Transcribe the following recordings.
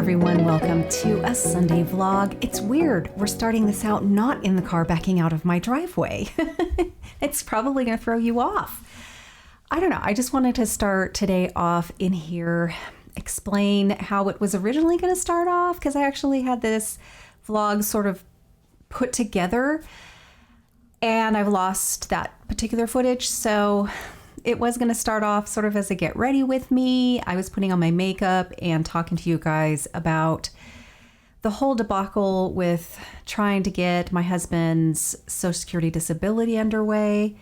everyone, welcome to a Sunday vlog. It's weird, we're starting this out not in the car backing out of my driveway. It's probably going to throw you off. I don't know, I just wanted to start today off in here, explain how it was originally going to start off, because I actually had this vlog sort of put together and I've lost that particular footage. So it was going to start off sort of as a get ready with me. I was putting on my makeup and talking to you guys about the whole debacle with trying to get my husband's Social Security disability underway.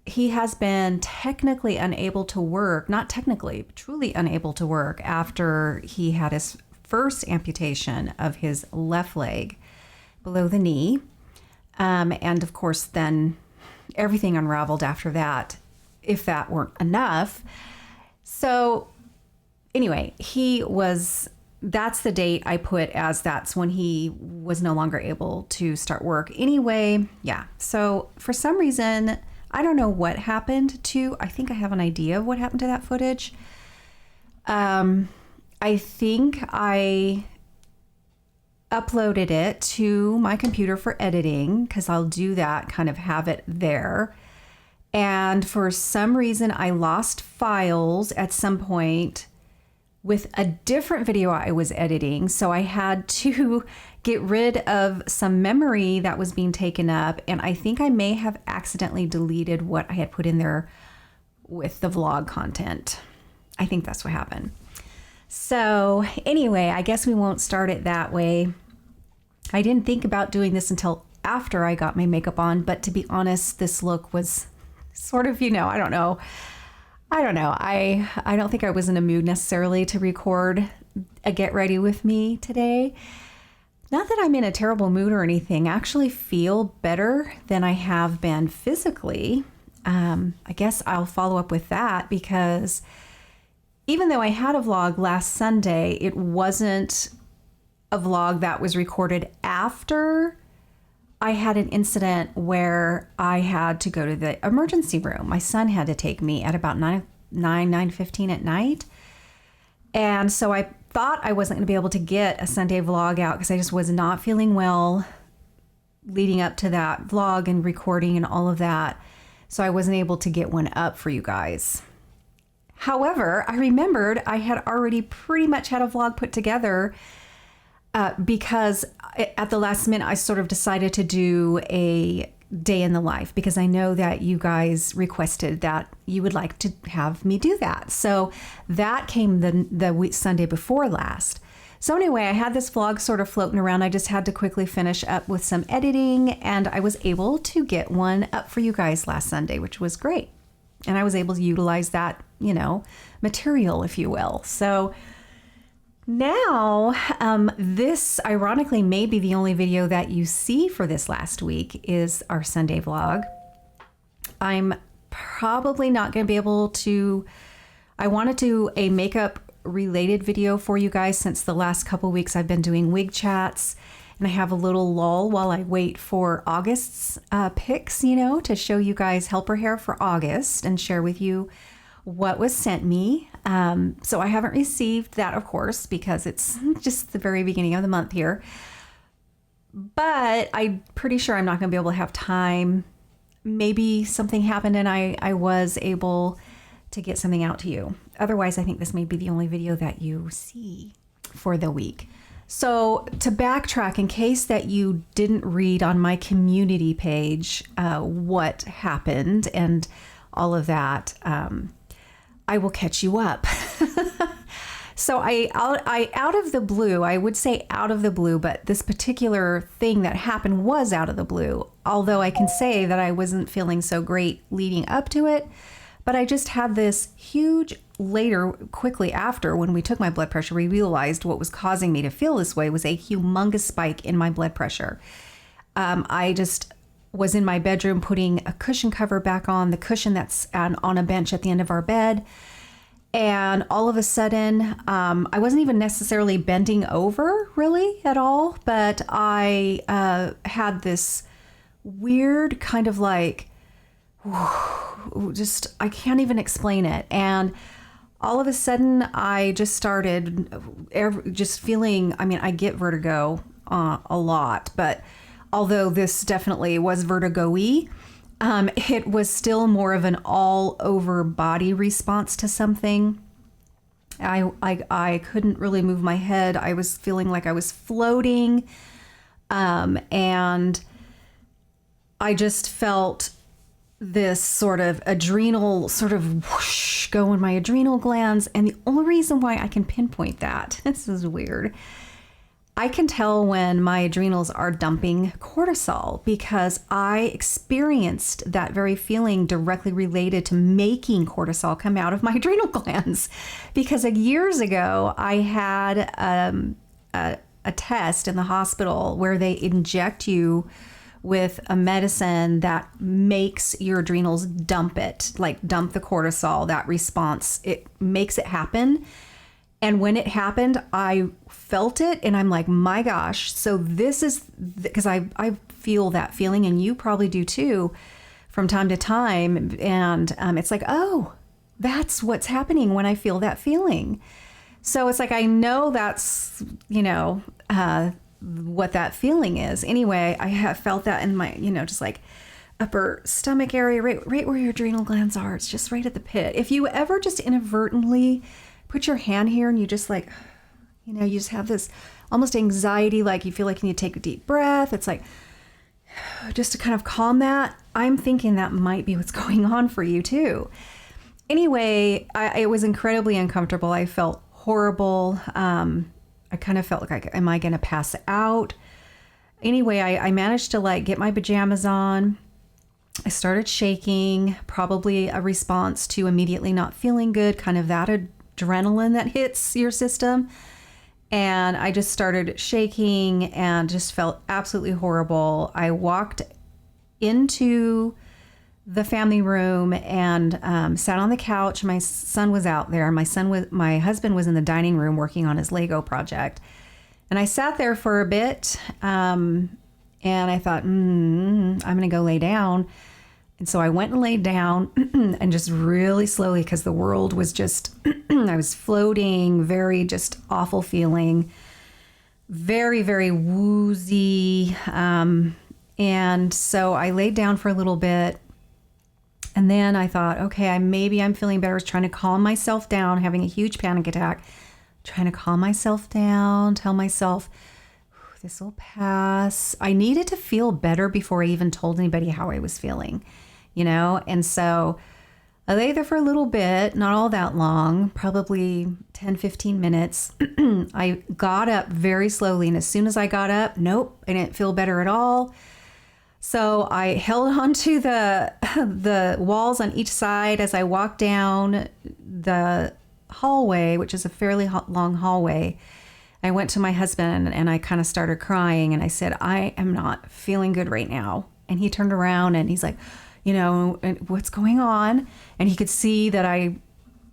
He has been technically unable to work, not technically, but truly unable to work after he had his first amputation of his left leg below the knee. And of course, then everything unraveled after that, if that weren't enough. So anyway, that's the date I put as that's when he was no longer able to start work. Anyway, yeah. So for some reason, I don't know what happened I think I have an idea of what happened to that footage. I think I uploaded it to my computer for editing because I'll do that, kind of have it there. And for some reason, I lost files at some point with a different video I was editing. So I had to get rid of some memory that was being taken up. And I think I may have accidentally deleted what I had put in there with the vlog content. I think that's what happened. So anyway, I guess we won't start it that way. I didn't think about doing this until after I got my makeup on. But to be honest, this look was sort of, I don't know. I don't think I was in a mood necessarily to record a get ready with me today. Not that I'm in a terrible mood or anything. I actually feel better than I have been physically. I guess I'll follow up with that because even though I had a vlog last Sunday, it wasn't a vlog that was recorded after I had an incident where I had to go to the emergency room. My son had to take me at about 9:15 at night. And so I thought I wasn't going to be able to get a Sunday vlog out because I just was not feeling well leading up to that vlog and recording and all of that. So I wasn't able to get one up for you guys. However, I remembered I had already pretty much had a vlog put together because at the last minute, I sort of decided to do a day in the life because I know that you guys requested that you would like to have me do that. So that came the week Sunday before last. So anyway, I had this vlog sort of floating around. I just had to quickly finish up with some editing and I was able to get one up for you guys last Sunday, which was great. And I was able to utilize that, material, if you will. So now, this ironically may be the only video that you see for this last week is our Sunday vlog. I'm probably not going to be able to, I want to do a makeup related video for you guys since the last couple weeks I've been doing wig chats and I have a little lull while I wait for August's pics, to show you guys helper hair for August and share with you what was sent me. So I haven't received that, of course, because it's just the very beginning of the month here. But I'm pretty sure I'm not going to be able to have time. Maybe something happened and I was able to get something out to you. Otherwise, I think this may be the only video that you see for the week. So to backtrack, in case that you didn't read on my community page what happened and all of that, I will catch you up. So I out of the blue, I would say out of the blue, but this particular thing that happened was out of the blue. Although I can say that I wasn't feeling so great leading up to it, but I just had this huge quickly after when we took my blood pressure, we realized what was causing me to feel this way was a humongous spike in my blood pressure. I just was in my bedroom putting a cushion cover back on, the cushion that's on a bench at the end of our bed. And all of a sudden, I wasn't even necessarily bending over really at all, but I had this weird kind of like, just, I can't even explain it. And all of a sudden I just started just feeling, I mean, I get vertigo a lot, but although this definitely was vertigo-y, it was still more of an all over body response to something. I couldn't really move my head. I was feeling like I was floating. And I just felt this sort of adrenal sort of whoosh go in my adrenal glands. And the only reason why I can pinpoint that, this is weird, I can tell when my adrenals are dumping cortisol because I experienced that very feeling directly related to making cortisol come out of my adrenal glands. Because years ago, I had a test in the hospital where they inject you with a medicine that makes your adrenals dump it, like dump the cortisol, that response. It makes it happen. And when it happened, I felt it and I'm like, my gosh. So this is because I feel that feeling, and you probably do too from time to time. And it's like, oh, that's what's happening when I feel that feeling. So it's like, I know that's, what that feeling is. Anyway, I have felt that in my, just like upper stomach area, right where your adrenal glands are. It's just right at the pit. If you ever just inadvertently put your hand here and you just like, you just have this almost anxiety, like you feel like you need to take a deep breath. It's like, just to kind of calm that. I'm thinking that might be what's going on for you too. Anyway, it was incredibly uncomfortable. I felt horrible. I kind of felt like, am I going to pass out? Anyway, I managed to like get my pajamas on. I started shaking, probably a response to immediately not feeling good, kind of that adrenaline that hits your system. And I just started shaking and just felt absolutely horrible. I walked into the family room and sat on the couch. My son was out there. My husband was in the dining room working on his Lego project. And I sat there for a bit and I thought, I'm going to go lay down. And so I went and laid down and just really slowly, because the world was just, I was floating, very just awful feeling, very, very woozy. And so I laid down for a little bit. And then I thought, okay, maybe I'm feeling better. I was trying to calm myself down, having a huge panic attack, trying to calm myself down, tell myself, this will pass. I needed to feel better before I even told anybody how I was feeling, And so I lay there for a little bit, not all that long, probably 10, 15 minutes. I got up very slowly. And as soon as I got up, nope, I didn't feel better at all. So I held onto the walls on each side as I walked down the hallway, which is a fairly long hallway. I went to my husband and I kind of started crying and I said, I am not feeling good right now. And he turned around and he's like, what's going on? And he could see that I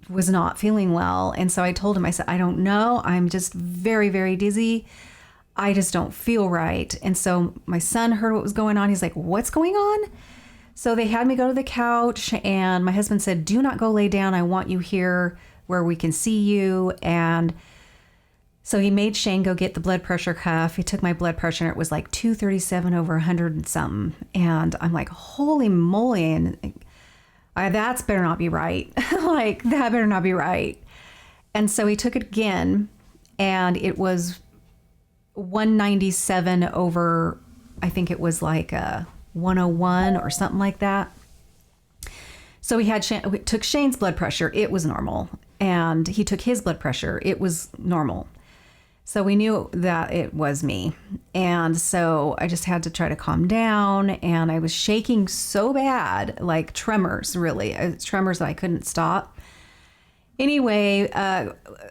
was not feeling well. And so I told him, I said, I don't know. I'm just very, very dizzy. I just don't feel right. And so my son heard what was going on. He's like, what's going on? So they had me go to the couch and my husband said, do not go lay down. I want you here where we can see you. And so he made Shane go get the blood pressure cuff. He took my blood pressure and it was like 237 over 100 and something. And I'm like, holy moly. And that's better not be right. Like, that better not be right. And so he took it again and it was 197 over, I think it was like a 101 or something like that. So we took Shane's blood pressure. It was normal. And he took his blood pressure. It was normal. So we knew that it was me. And so I just had to try to calm down. And I was shaking so bad, like tremors, really. Tremors that I couldn't stop. Anyway,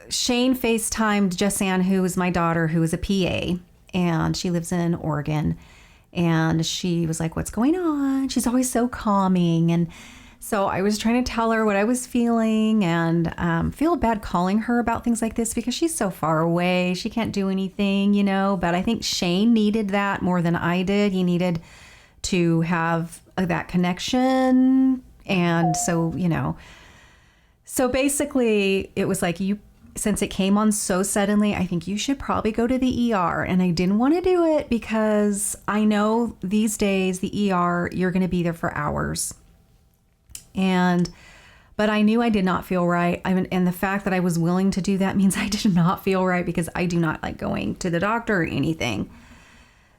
Shane FaceTimed Jessanne, who is my daughter, who is a PA, and she lives in Oregon. And she was like, what's going on? She's always so calming. And so I was trying to tell her what I was feeling and feel bad calling her about things like this because she's so far away. She can't do anything, But I think Shane needed that more than I did. He needed to have that connection. And so, So basically, it was like, since it came on so suddenly, I think you should probably go to the ER. And I didn't want to do it because I know these days, the ER, you're going to be there for hours. But I knew I did not feel right. And the fact that I was willing to do that means I did not feel right, because I do not like going to the doctor or anything.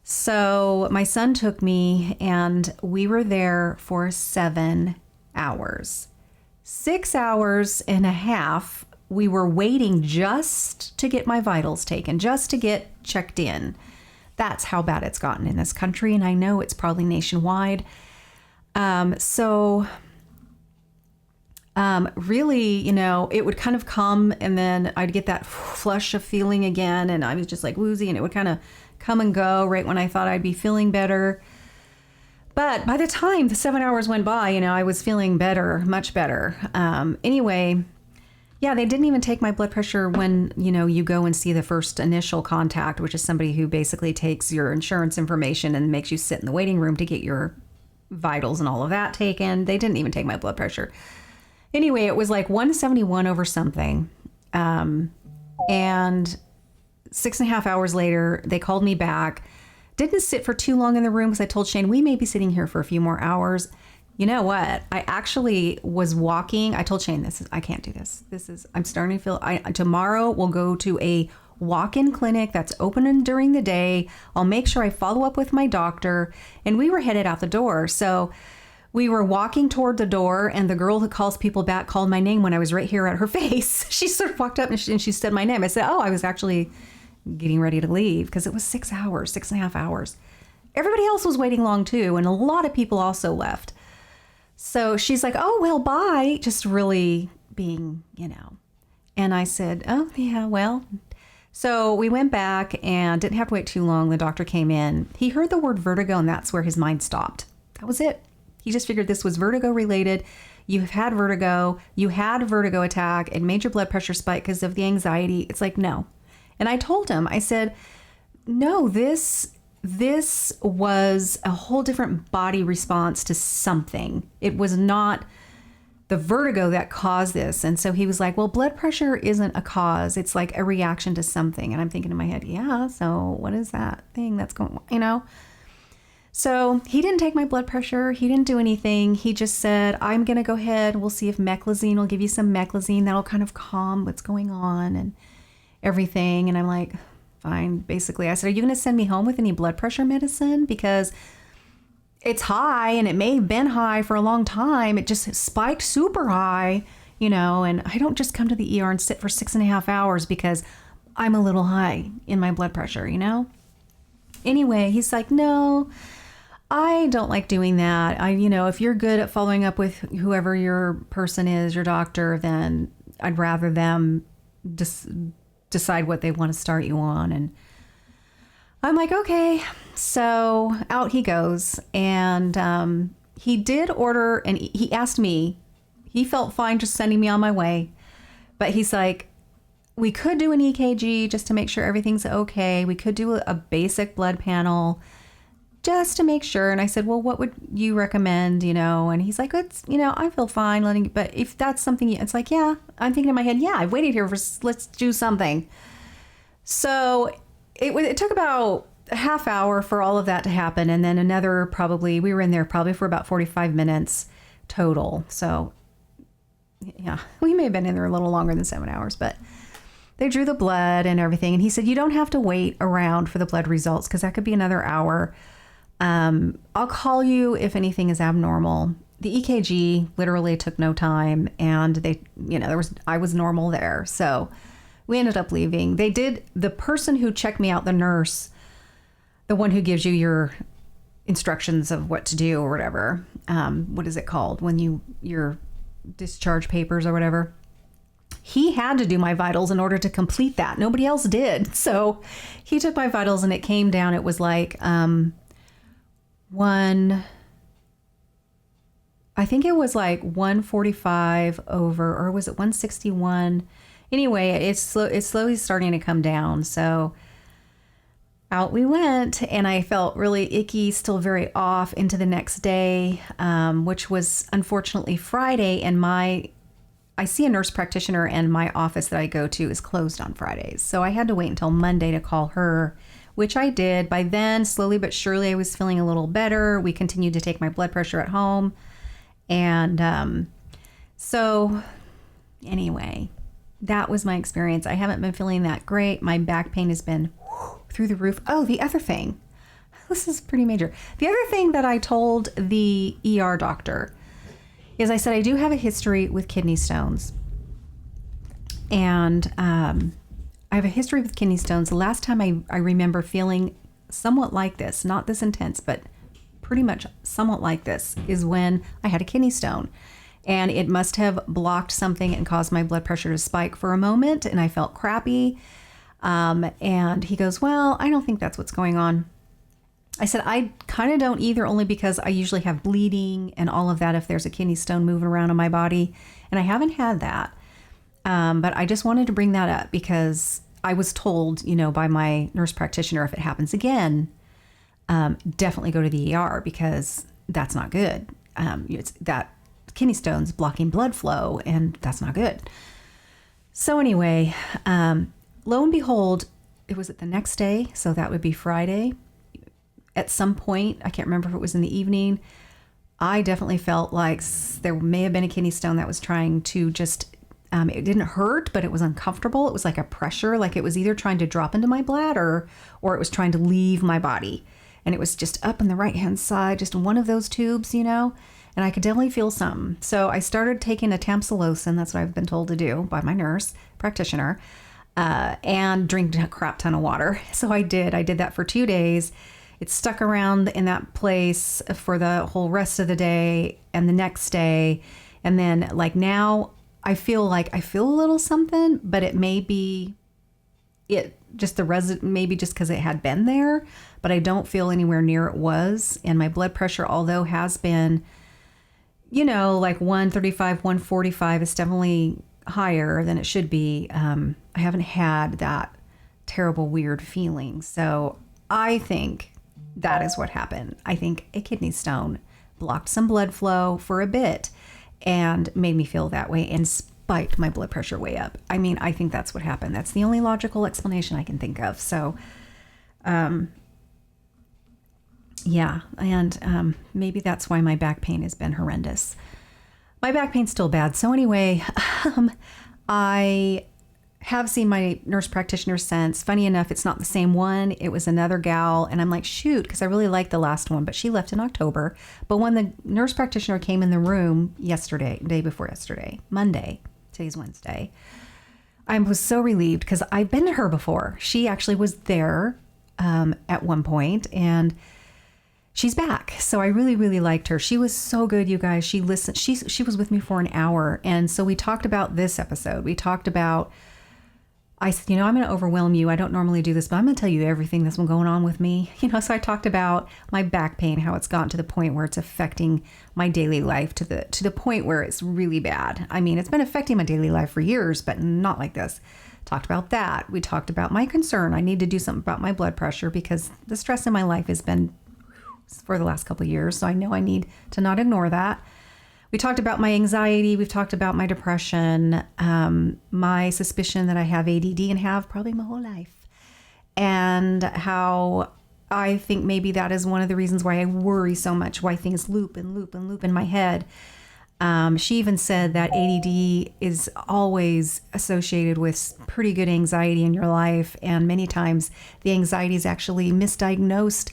So my son took me, and we were there for 7 hours. 6 hours and a half, we were waiting just to get my vitals taken, just to get checked in. That's how bad it's gotten in this country, and I know it's probably nationwide. Really, it would kind of come, and then I'd get that flush of feeling again, and I was just like woozy, and it would kind of come and go right when I thought I'd be feeling better. But by the time the 7 hours went by, I was feeling better, much better. Anyway, yeah, they didn't even take my blood pressure when, you go and see the first initial contact, which is somebody who basically takes your insurance information and makes you sit in the waiting room to get your vitals and all of that taken. They didn't even take my blood pressure. Anyway, it was like 171 over something. And 6.5 hours later, they called me back. Didn't sit for too long in the room because I told Shane, we may be sitting here for a few more hours. You know what? I actually was walking. I told Shane, I can't do this. I'm starting to feel, tomorrow we'll go to a walk-in clinic that's open during the day. I'll make sure I follow up with my doctor. And we were headed out the door. So we were walking toward the door, and the girl who calls people back called my name when I was right here at her face. She sort of walked up and she said my name. I said, I was actually getting ready to leave, because it was 6 hours, 6.5 hours. Everybody else was waiting long too, and a lot of people also left. So she's like, oh, well, bye, just really being, And I said, oh, yeah, well. So we went back and didn't have to wait too long. The doctor came in. He heard the word vertigo, and that's where his mind stopped. That was it. He just figured this was vertigo related. You've had vertigo. You had a vertigo attack. It made your blood pressure spike because of the anxiety. It's like, no. And I told him, I said, no, this was a whole different body response to something. It was not the vertigo that caused this. And so he was like, well, blood pressure isn't a cause. It's like a reaction to something. And I'm thinking in my head, yeah, so what is that thing that's going on, So he didn't take my blood pressure. He didn't do anything. He just said, I'm going to go ahead. We'll see if meclizine will give you some meclizine. That'll kind of calm what's going on and everything. And I'm like, fine. Basically, I said, are you going to send me home with any blood pressure medicine? Because it's high, and it may have been high for a long time. It just spiked super high, and I don't just come to the ER and sit for 6.5 hours because I'm a little high in my blood pressure, Anyway, he's like, no, I don't like doing that. If you're good at following up with whoever your person is, your doctor, then I'd rather them decide what they want to start you on. And I'm like, okay. So out he goes. And he did order, and he asked me, he felt fine just sending me on my way. But he's like, we could do an EKG just to make sure everything's okay. We could do a basic blood panel just to make sure. And I said, well, what would you recommend, And he's like, it's, I feel fine but if that's something, it's like, yeah, I'm thinking in my head, yeah, I've waited here let's do something. So it took about a half hour for all of that to happen. And then we were in there probably for about 45 minutes total. So yeah, we may have been in there a little longer than 7 hours, but they drew the blood and everything. And he said, you don't have to wait around for the blood results, because that could be another hour. I'll call you if anything is abnormal. The EKG literally took no time, and I was normal there. So we ended up leaving. The person who checked me out, the nurse, the one who gives you your instructions of what to do or whatever. What is it called when your discharge papers or whatever? He had to do my vitals in order to complete that. Nobody else did. So he took my vitals, and it came down. It was like, I think it was like 145 over, or was it 161? Anyway, it's slowly starting to come down. So out we went, and I felt really icky, still very off into the next day, which was unfortunately Friday. And my I see a nurse practitioner, and my office that I go to is closed on Fridays. So I had to wait until Monday to call her, which I did. By then, slowly but surely, I was feeling a little better. We continued to take my blood pressure at home. And so anyway, that was my experience. I haven't been feeling that great. My back pain has been through the roof. Oh, the other thing. This is pretty major. The other thing that I told the ER doctor is I said, I do have a history with kidney stones. And I have a history with kidney stones. The last time I remember feeling somewhat like this, not this intense, but pretty much somewhat like this, is when I had a kidney stone. And it must have blocked something and caused my blood pressure to spike for a moment. And I felt crappy. And he goes, well, I don't think that's what's going on. I said, I kind of don't either, only because I usually have bleeding and all of that if there's a kidney stone moving around in my body. And I haven't had that. But I just wanted to bring that up because I was told, by my nurse practitioner, if it happens again, definitely go to the ER because that's not good. It's that kidney stones blocking blood flow, and that's not good. So anyway, lo and behold, it was the next day. So that would be Friday. At some point, I can't remember if it was in the evening, I definitely felt like there may have been a kidney stone that was trying to just, it didn't hurt, but it was uncomfortable. It was like a pressure, like it was either trying to drop into my bladder or it was trying to leave my body. And it was just up on the right-hand side, just one of those tubes, and I could definitely feel something. So I started taking a tamsulosin, that's what I've been told to do by my nurse practitioner, and drink a crap ton of water. So I did that for 2 days. It stuck around in that place for the whole rest of the day and the next day. And then now I feel a little something, but it may be maybe just because it had been there, but I don't feel anywhere near it was. And my blood pressure, although has been, 135, 145 is definitely higher than it should be. I haven't had that terrible, weird feeling. So I think that is what happened. I think a kidney stone blocked some blood flow for a bit and made me feel that way and spiked my blood pressure way up. I mean, I think that's what happened. That's the only logical explanation I can think of. So, yeah. And maybe that's why my back pain has been horrendous. My back pain's still bad. So anyway, I have seen my nurse practitioner since. Funny enough, it's not the same one. It was another gal. And I'm like, shoot, because I really liked the last one, but she left in October. But when the nurse practitioner came in the room day before yesterday, Monday, today's Wednesday, I was so relieved because I've been to her before. She actually was there at one point, and she's back. So I really, really liked her. She was so good, you guys. She listened. She was with me for an hour. And so we talked about this episode. We talked about, I said, I'm going to overwhelm you. I don't normally do this, but I'm going to tell you everything that's been going on with me. So I talked about my back pain, how it's gotten to the point where it's affecting my daily life to the point where it's really bad. I mean, it's been affecting my daily life for years, but not like this. Talked about that. We talked about my concern. I need to do something about my blood pressure because the stress in my life has been for the last couple of years. So I know I need to not ignore that. We talked about my anxiety. We've talked about my depression, my suspicion that I have ADD and have probably my whole life, and how I think maybe that is one of the reasons why I worry so much, why things loop and loop and loop in my head. She even said that ADD is always associated with pretty good anxiety in your life, and many times the anxiety is actually misdiagnosed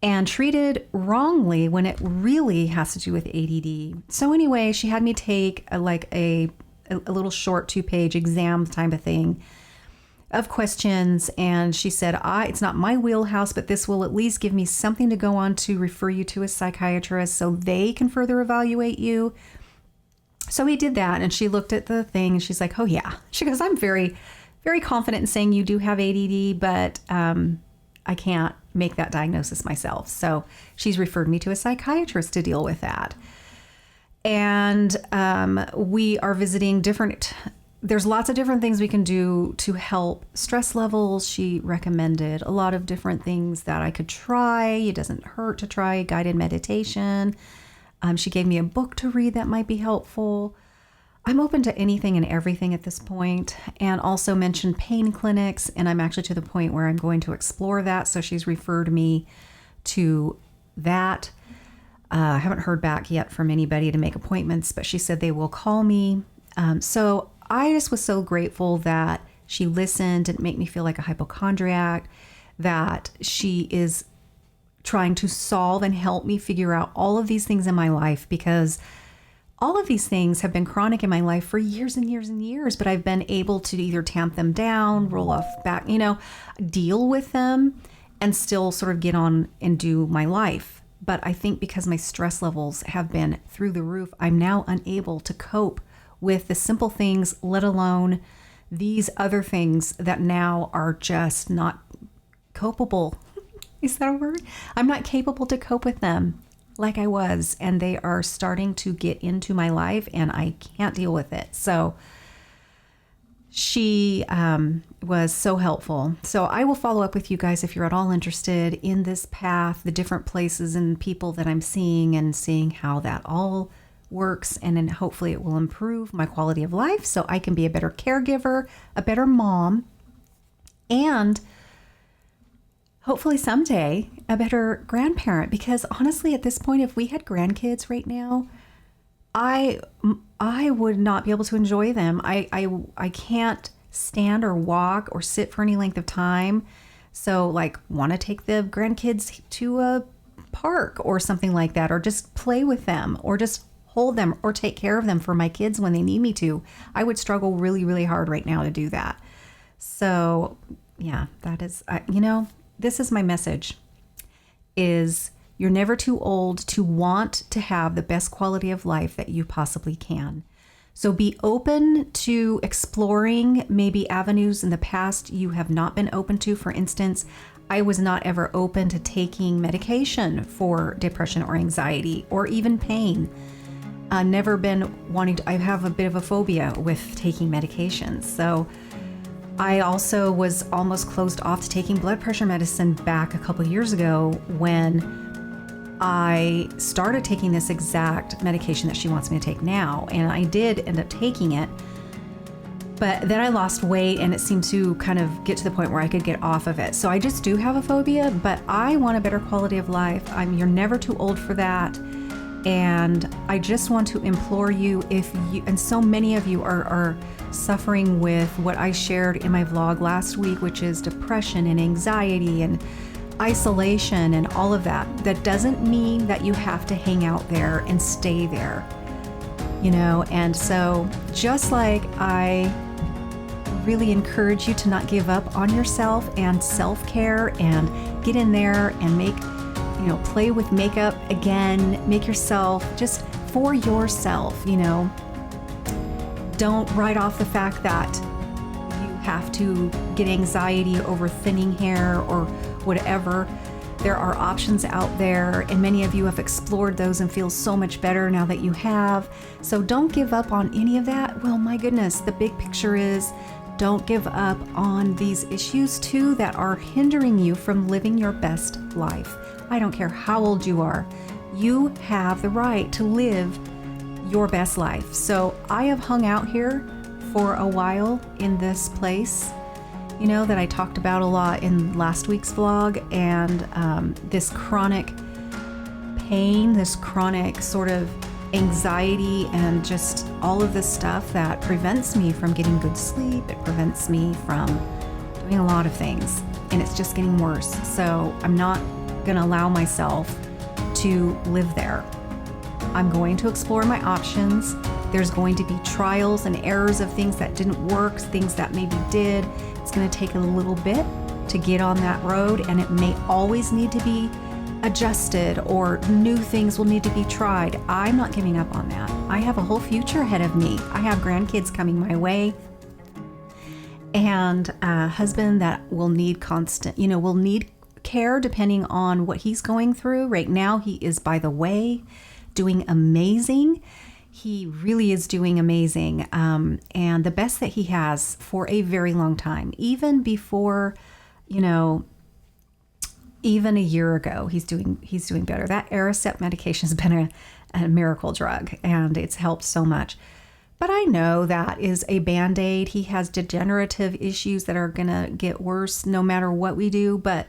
and treated wrongly when it really has to do with ADD. So anyway, she had me take a little short 2-page exam type of thing of questions. And she said, it's not my wheelhouse, but this will at least give me something to go on to refer you to a psychiatrist so they can further evaluate you. So we did that. And she looked at the thing and she's like, oh yeah. She goes, I'm very, very confident in saying you do have ADD, but I can't make that diagnosis myself. So she's referred me to a psychiatrist to deal with that. And we are visiting there's lots of different things we can do to help stress levels. She recommended a lot of different things that I could try. It doesn't hurt to try guided meditation. She gave me a book to read that might be helpful. I'm open to anything and everything at this point, and also mentioned pain clinics. And I'm actually to the point where I'm going to explore that. So she's referred me to that. I haven't heard back yet from anybody to make appointments, but she said they will call me. So I just was so grateful that she listened, didn't make me feel like a hypochondriac, that she is trying to solve and help me figure out all of these things in my life, because all of these things have been chronic in my life for years and years and years, but I've been able to either tamp them down, roll off back, deal with them and still sort of get on and do my life. But I think because my stress levels have been through the roof, I'm now unable to cope with the simple things, let alone these other things that now are just not copable. Is that a word? I'm not capable to cope with them like I was, and they are starting to get into my life and I can't deal with it. So she was so helpful. So I will follow up with you guys if you're at all interested in this path, the different places and people that I'm seeing, and seeing how that all works. And then hopefully it will improve my quality of life so I can be a better caregiver, a better mom, and hopefully someday a better grandparent. Because honestly, at this point, if we had grandkids right now, I would not be able to enjoy them. I can't stand or walk or sit for any length of time. So want to take the grandkids to a park or something like that, or just play with them, or just hold them, or take care of them for my kids when they need me to. I would struggle really, really hard right now to do that. So yeah, that is, this is my message, is you're never too old to want to have the best quality of life that you possibly can. So be open to exploring maybe avenues in the past you have not been open to. For instance, I was not ever open to taking medication for depression or anxiety or even pain. I've never been wanting to, I have a bit of a phobia with taking medications. So I also was almost closed off to taking blood pressure medicine back a couple years ago when I started taking this exact medication that she wants me to take now. And I did end up taking it, but then I lost weight and it seemed to kind of get to the point where I could get off of it. So I just do have a phobia, but I want a better quality of life. You're never too old for that. And I just want to implore you, if you, and so many of you are suffering with what I shared in my vlog last week, which is depression and anxiety and isolation and all of that. That doesn't mean that you have to hang out there and stay there, and so just like I really encourage you to not give up on yourself and self-care, and get in there and make, play with makeup again, make yourself just for yourself, don't write off the fact that you have to get anxiety over thinning hair or whatever. There are options out there, and many of you have explored those and feel so much better now that you have. So don't give up on any of that. Well, my goodness, the big picture is don't give up on these issues too that are hindering you from living your best life. I don't care how old you are. You have the right to live your best life. So I have hung out here for a while in this place, that I talked about a lot in last week's vlog, and this chronic pain, this chronic sort of anxiety, and just all of this stuff that prevents me from getting good sleep. It prevents me from doing a lot of things, and it's just getting worse. So I'm not going to allow myself to live there. I'm going to explore my options. There's going to be trials and errors of things that didn't work, things that maybe did. It's going to take a little bit to get on that road, and it may always need to be adjusted, or new things will need to be tried. I'm not giving up on that. I have a whole future ahead of me. I have grandkids coming my way, and a husband that will need will need care depending on what he's going through. Right now, he is, by the way, doing amazing. He really is doing amazing, and the best that he has for a very long time. Even before, even a year ago, he's doing better. That Aricept medication has been a miracle drug, and it's helped so much. But I know that is a Band-Aid. He has degenerative issues that are going to get worse no matter what we do. But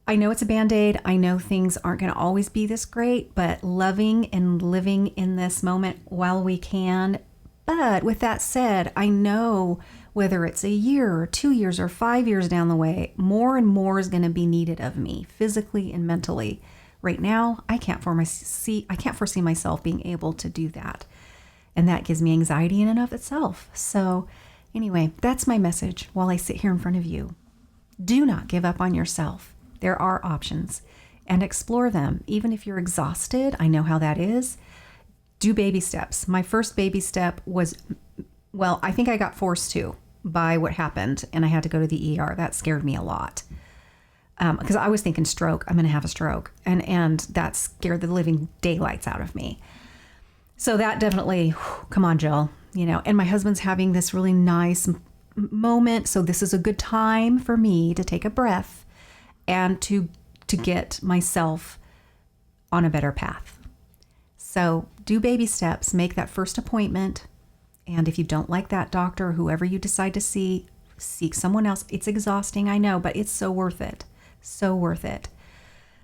I know it's a Band-Aid. I know things aren't going to always be this great, but loving and living in this moment while we can. But with that said, I know whether it's a year or 2 years or 5 years down the way, more and more is going to be needed of me physically and mentally. Right now, I can't foresee myself being able to do that. And that gives me anxiety in and of itself. So anyway, that's my message while I sit here in front of you. Do not give up on yourself. There are options and explore them. Even if you're exhausted, I know how that is. Do baby steps. My first baby step was, well, I think I got forced to by what happened and I had to go to the ER. That scared me a lot. Because I was thinking stroke, I'm going to have a stroke. And that scared the living daylights out of me. So that definitely, come on, Jill, and my husband's having this really nice moment. So this is a good time for me to take a breath and to get myself on a better path. So do baby steps, make that first appointment. And if you don't like that doctor or whoever you decide to see, seek someone else. It's exhausting, I know, but it's so worth it. So worth it.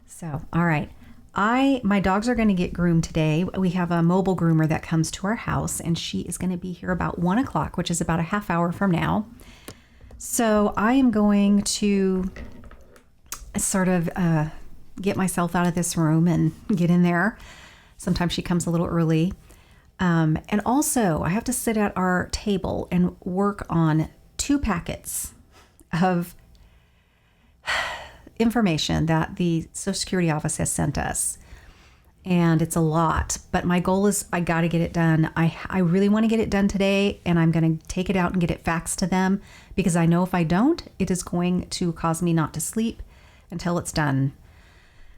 So, all right. My dogs are going to get groomed today. We have a mobile groomer that comes to our house and she is going to be here about 1 o'clock, which is about a half hour from now. So I am going to sort of get myself out of this room and get in there. Sometimes she comes a little early. And also I have to sit at our table and work on 2 packets of information that the Social Security office has sent us. And it's a lot, but my goal is I got to get it done. I really want to get it done today, and I'm going to take it out and get it faxed to them because I know if I don't, it is going to cause me not to sleep until it's done.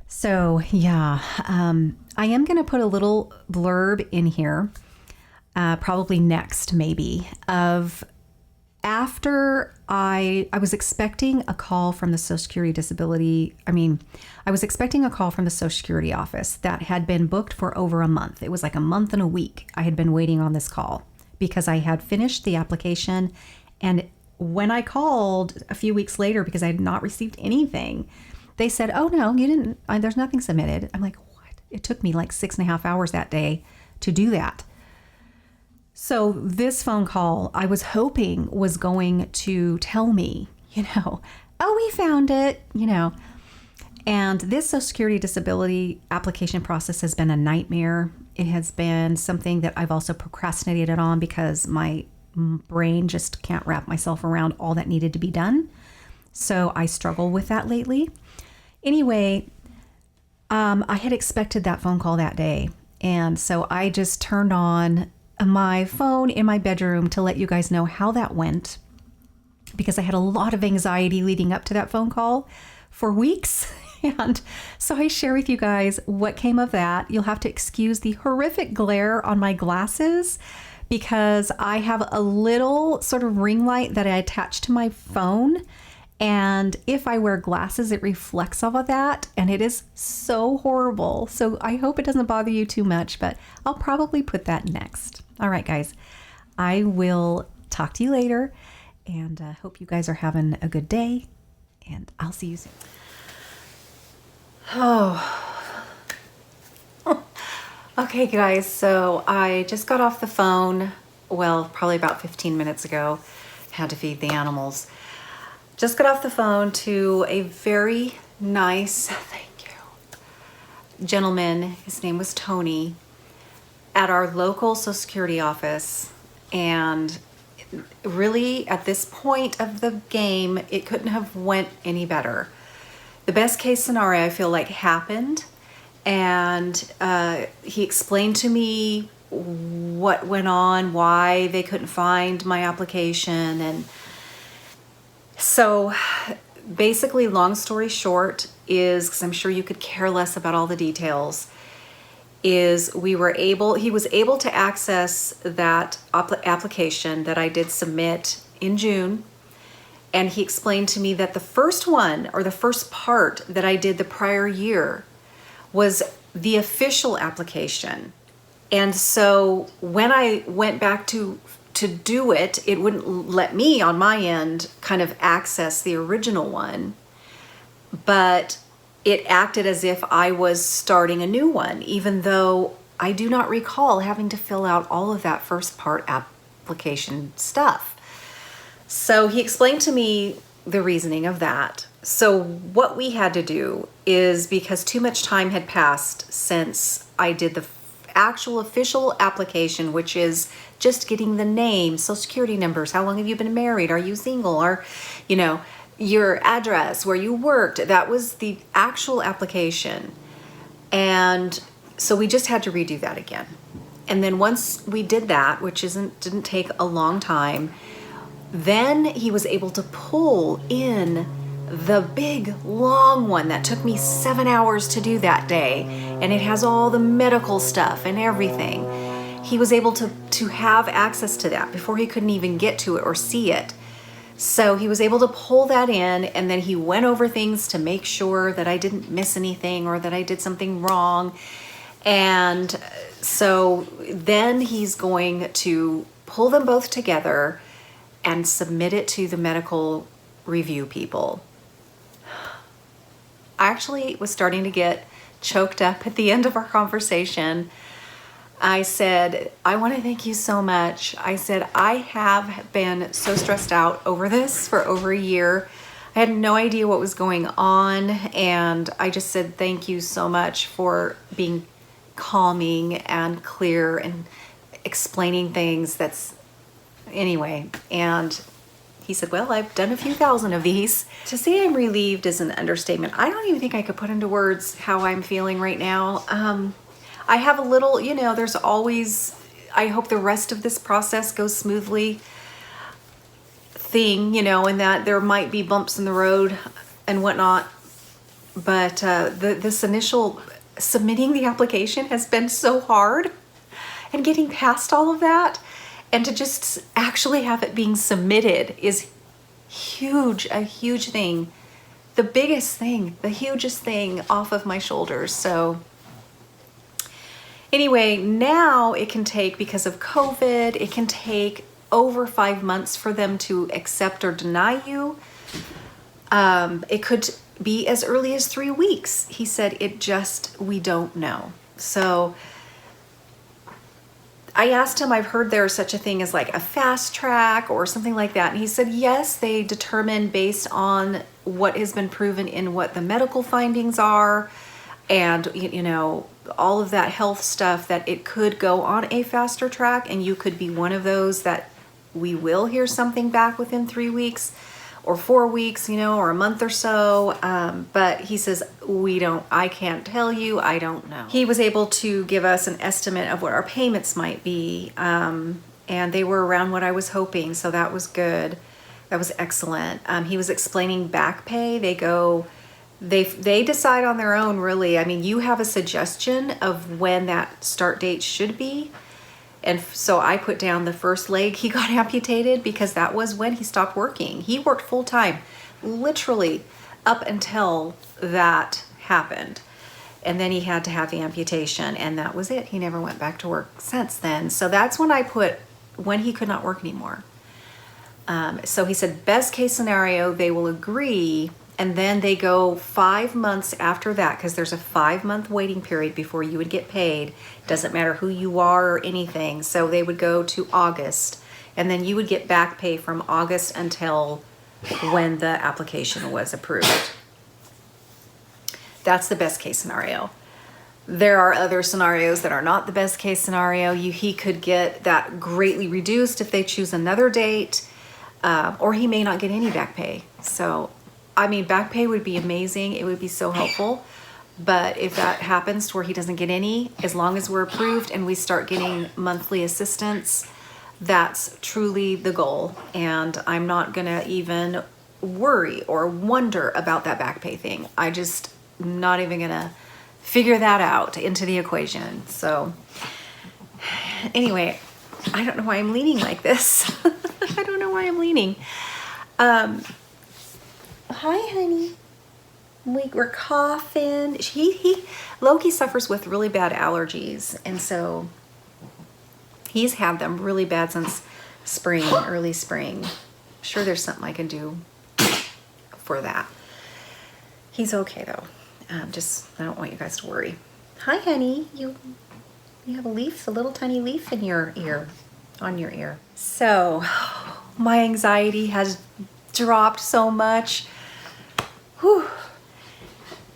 So yeah, I am going to put a little blurb in here, probably next maybe, of after I was expecting a call from the Social Security I was expecting a call from the Social Security office that had been booked for over a month. It was like a month and a week. I had been waiting on this call because I had finished the application. And when I called a few weeks later, because I had not received anything, they said, oh no, you didn't, there's nothing submitted. I'm like, what? It took me like 6.5 hours that day to do that. So this phone call, I was hoping was going to tell me, oh, we found it, And this Social Security disability application process has been a nightmare. It has been something that I've also procrastinated on because my brain just can't wrap myself around all that needed to be done. So I struggle with that lately. Anyway, I had expected that phone call that day. And so I just turned on my phone in my bedroom to let you guys know how that went because I had a lot of anxiety leading up to that phone call for weeks. And so I share with you guys what came of that. You'll have to excuse the horrific glare on my glasses because I have a little sort of ring light that I attach to my phone. And if I wear glasses, it reflects off of that. And it is so horrible. So I hope it doesn't bother you too much, but I'll probably put that next. All right, guys, I will talk to you later and hope you guys are having a good day. And I'll see you soon. Oh, okay, guys. So I just got off the phone. Well, probably about 15 minutes ago. Had to feed the animals. Just got off the phone to a very nice, gentleman. His name was Tony at our local Social Security office. And really at this point of the game, it couldn't have went any better. The best case scenario I feel like happened. And he explained to me what went on, why they couldn't find my application. And so basically, long story short is, because I'm sure you could care less about all the details, is he was able to access that application that I did submit in June. And he explained to me that the first one, or the first part that I did the prior year, was the official application. And so when I went back to do it, it wouldn't let me on my end kind of access the original one, but it acted as if I was starting a new one, even though I do not recall having to fill out all of that first part application stuff. So he explained to me the reasoning of that. So what we had to do is, because too much time had passed since I did the actual official application, which is just getting the name, social security numbers, how long have you been married, are you single, or, you know, your address, where you worked. That was the actual application. And so we just had to redo that again. And then once we did that, which didn't take a long time, then he was able to pull in the big long one that took me 7 hours to do that day, and it has all the medical stuff and everything. He was able to have access to that before he couldn't even get to it or see it. So he was able to pull that in, and then he went over things to make sure that I didn't miss anything or that I did something wrong. And so then he's going to pull them both together and submit it to the medical review people. I actually was starting to get choked up at the end of our conversation. I said, I want to thank you so much. I said, I have been so stressed out over this for over a year. I had no idea what was going on. And I just said, thank you so much for being calming and clear and explaining things. Anyway. And he said, well, I've done a few thousand of these. To say I'm relieved is an understatement. I don't even think I could put into words how I'm feeling right now. I have a little, there's always, I hope the rest of this process goes smoothly thing, and that there might be bumps in the road and whatnot. But this initial submitting the application has been so hard, and getting past all of that and to just actually have it being submitted is huge, a huge thing. The biggest thing, the hugest thing off of my shoulders. So anyway, now it can take, because of COVID, it can take over 5 months for them to accept or deny you. It could be as early as 3 weeks. He said we don't know. So I asked him, I've heard there's such a thing as like a fast track or something like that. And he said, yes, they determine based on what has been proven in what the medical findings are, and all of that health stuff, that it could go on a faster track, and you could be one of those that we will hear something back within 3 weeks or 4 weeks, or a month or so. But he says, I can't tell you, I don't know. He was able to give us an estimate of what our payments might be. And they were around what I was hoping. So that was good. That was excellent. He was explaining back pay. They decide on their own, really. I mean, you have a suggestion of when that start date should be. And so I put down the first leg he got amputated, because that was when he stopped working. He worked full time, literally up until that happened. And then he had to have the amputation, and that was it. He never went back to work since then. So that's when I put when he could not work anymore. So he said, best case scenario, they will agree. And then they go 5 months after that, because there's a 5-month waiting period before you would get paid. Doesn't matter who you are or anything. So they would go to August, and then you would get back pay from August until when the application was approved. That's the best case scenario. There are other scenarios that are not the best case scenario. He could get that greatly reduced if they choose another date, or he may not get any back pay. So I mean, back pay would be amazing. It would be so helpful. But if that happens to where he doesn't get any, as long as we're approved and we start getting monthly assistance, that's truly the goal. And I'm not going to even worry or wonder about that back pay thing. I just not even going to figure that out into the equation. So anyway, I don't know why I'm leaning like this. I don't know why I'm leaning. Hi, honey. We're coughing. Loki suffers with really bad allergies, and so He's had them really bad since spring, early spring. I'm sure there's something I can do for that. He's okay though. I don't want you guys to worry. Hi, honey. You have a leaf, a little tiny leaf in your ear, on your ear. So my anxiety has dropped so much. Whew.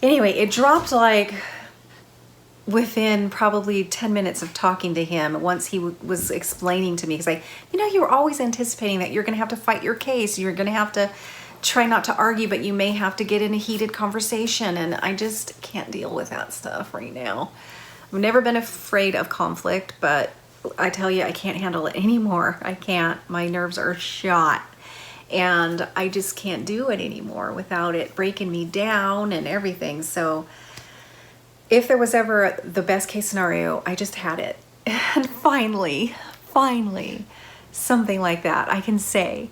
Anyway, it dropped like within probably 10 minutes of talking to him once he was explaining to me, because you were always anticipating that you're going to have to fight your case. You're going to have to try not to argue, but you may have to get in a heated conversation. And I just can't deal with that stuff right now. I've never been afraid of conflict, but I tell you, I can't handle it anymore. I can't. My nerves are shot. And I just can't do it anymore without it breaking me down and everything. So if there was ever the best case scenario, I just had it. And finally, something like that I can say.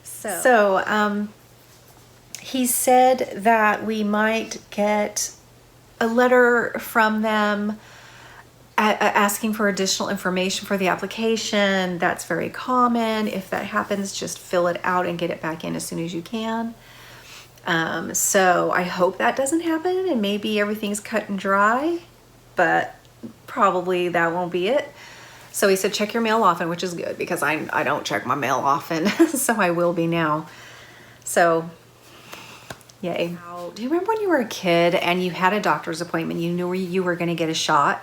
So he said that we might get a letter from them asking for additional information for the application. That's very common. If that happens, just fill it out and get it back in as soon as you can. So I hope that doesn't happen and maybe everything's cut and dry, but probably that won't be it. So he said, check your mail often, which is good because I don't check my mail often. So I will be now. So yay. Do you remember when you were a kid and you had a doctor's appointment, you knew you were going to get a shot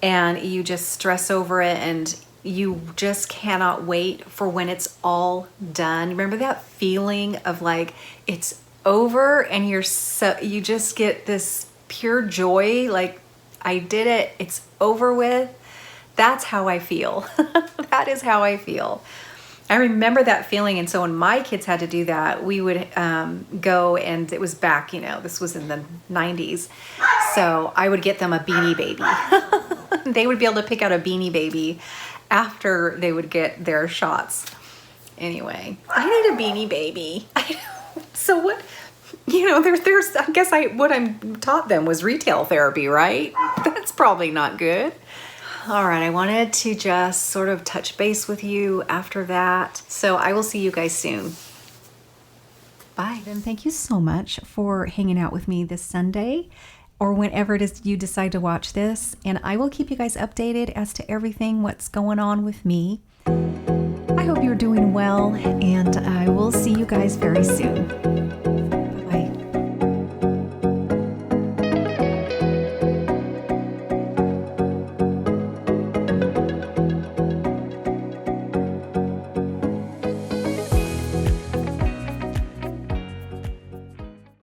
and you just stress over it and you just cannot wait for when it's all done? Remember that feeling of like it's over and you just get this pure joy, like I did it, it's over with. That's how I feel. That is how I feel. I remember that feeling. And so when my kids had to do that, we would go, and it was back, this was in the 90s. So I would get them a Beanie Baby. They would be able to pick out a Beanie Baby after they would get their shots. Anyway, I need a Beanie Baby. So what, there's, I guess what I'm taught them was retail therapy, right? That's probably not good. All right, I wanted to just sort of touch base with you after that. So I will see you guys soon. Bye. And thank you so much for hanging out with me this Sunday or whenever it is you decide to watch this. And I will keep you guys updated as to everything, what's going on with me. I hope you're doing well, and I will see you guys very soon.